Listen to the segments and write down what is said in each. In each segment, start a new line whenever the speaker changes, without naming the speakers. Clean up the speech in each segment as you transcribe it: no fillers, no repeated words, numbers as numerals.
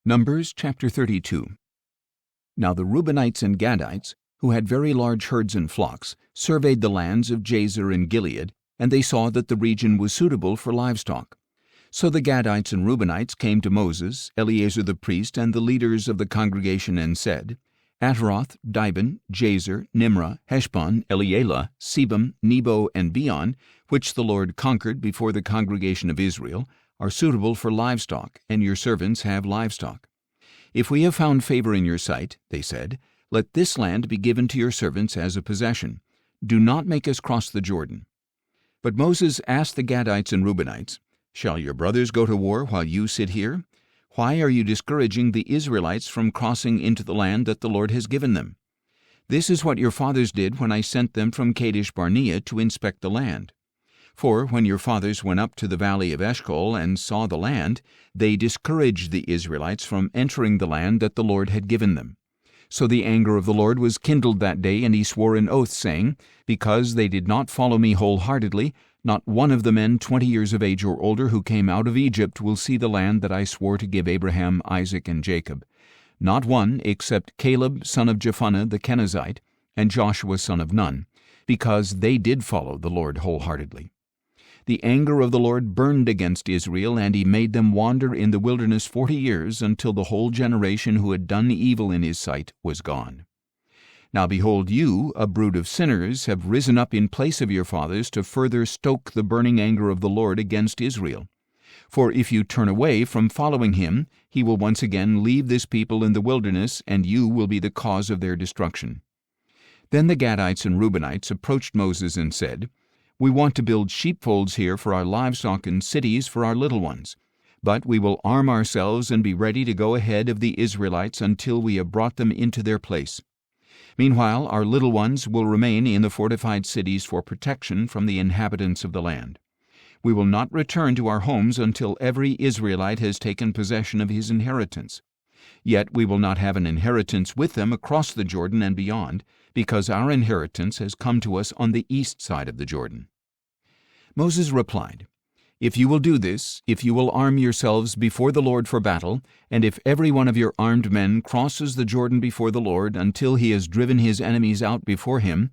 Numbers chapter 32. Now the Reubenites and Gadites, who had very large herds and flocks, surveyed the lands of Jazer and Gilead, and they saw that the region was suitable for livestock. So the Gadites and Reubenites came to Moses, Eleazar the priest, and the leaders of the congregation, and said, Ataroth, Dibon, Jazer, Nimrah, Heshbon, Elealeh, Sebam, Nebo, and Beon, which the Lord conquered before the congregation of Israel, are suitable for livestock, and your servants have livestock. If we have found favor in your sight, they said, let this land be given to your servants as a possession. Do not make us cross the Jordan. But Moses asked the Gadites and Reubenites, Shall your brothers go to war while you sit here? Why are you discouraging the Israelites from crossing into the land that the Lord has given them? This is what your fathers did when I sent them from Kadesh Barnea to inspect the land. For when your fathers went up to the valley of Eshcol and saw the land, they discouraged the Israelites from entering the land that the Lord had given them. So the anger of the Lord was kindled that day, and he swore an oath, saying, Because they did not follow me wholeheartedly, not one of the men 20 years of age or older who came out of Egypt will see the land that I swore to give Abraham, Isaac, and Jacob. Not one, except Caleb son of Jephunneh the Kenizzite, and Joshua son of Nun, because they did follow the Lord wholeheartedly. The anger of the Lord burned against Israel, and he made them wander in the wilderness 40 years, until the whole generation who had done evil in his sight was gone. Now behold, you, a brood of sinners, have risen up in place of your fathers to further stoke the burning anger of the Lord against Israel. For if you turn away from following him, he will once again leave this people in the wilderness, and you will be the cause of their destruction. Then the Gadites and Reubenites approached Moses and said, We want to build sheepfolds here for our livestock and cities for our little ones. But we will arm ourselves and be ready to go ahead of the Israelites until we have brought them into their place. Meanwhile, our little ones will remain in the fortified cities for protection from the inhabitants of the land. We will not return to our homes until every Israelite has taken possession of his inheritance. Yet we will not have an inheritance with them across the Jordan and beyond, because our inheritance has come to us on the east side of the Jordan. Moses replied, If you will do this, if you will arm yourselves before the Lord for battle, and if every one of your armed men crosses the Jordan before the Lord until he has driven his enemies out before him,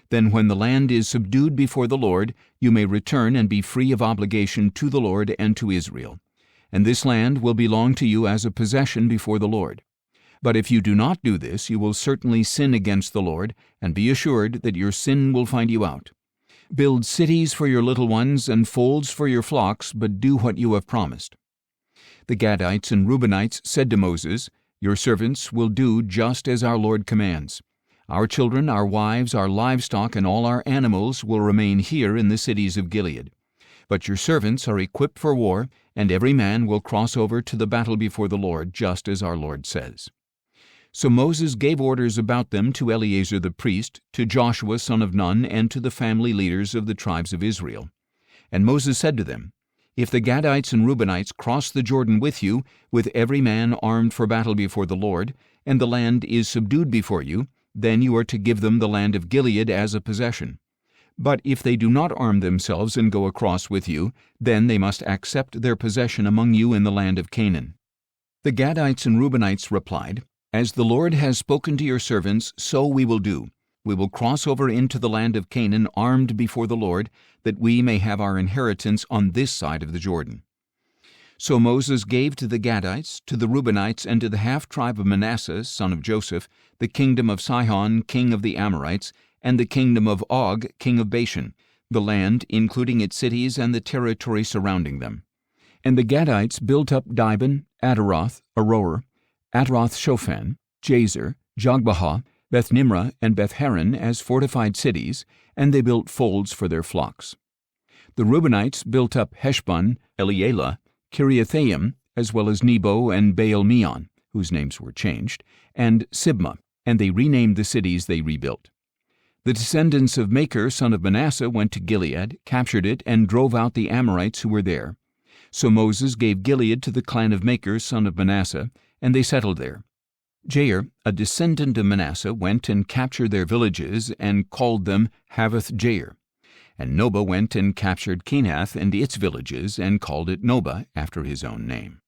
then when the land is subdued before the Lord, you may return and be free of obligation to the Lord and to Israel. And this land will belong to you as a possession before the Lord. But if you do not do this, you will certainly sin against the Lord, and be assured that your sin will find you out. Build cities for your little ones and folds for your flocks, but do what you have promised. The Gadites and Reubenites said to Moses, Your servants will do just as our Lord commands. Our children, our wives, our livestock, and all our animals will remain here in the cities of Gilead. But your servants are equipped for war, and every man will cross over to the battle before the Lord, just as our Lord says. So Moses gave orders about them to Eleazar the priest, to Joshua son of Nun, and to the family leaders of the tribes of Israel. And Moses said to them, If the Gadites and Reubenites cross the Jordan with you, with every man armed for battle before the Lord, and the land is subdued before you, then you are to give them the land of Gilead as a possession. But if they do not arm themselves and go across with you, then they must accept their possession among you in the land of Canaan. The Gadites and Reubenites replied, As the Lord has spoken to your servants, so we will do. We will cross over into the land of Canaan armed before the Lord, that we may have our inheritance on this side of the Jordan. So Moses gave to the Gadites, to the Reubenites, and to the half-tribe of Manasseh, son of Joseph, the kingdom of Sihon, king of the Amorites, and the kingdom of Og, king of Bashan, the land, including its cities and the territory surrounding them. And the Gadites built up Dibon, Ataroth, Aroer, Ataroth-Shophan, Jazer, Jogbehah, Beth-Nimrah, and Beth-Haran as fortified cities, and they built folds for their flocks. The Reubenites built up Heshbon, Elealeh, Kiriathaim, as well as Nebo and Baal-Meon, whose names were changed, and Sibmah, and they renamed the cities they rebuilt. The descendants of Machir, son of Manasseh, went to Gilead, captured it, and drove out the Amorites who were there. So Moses gave Gilead to the clan of Machir, son of Manasseh, and they settled there. Jair, a descendant of Manasseh, went and captured their villages and called them Havoth-Jair. And Noba went and captured Kenath and its villages and called it Noba after his own name.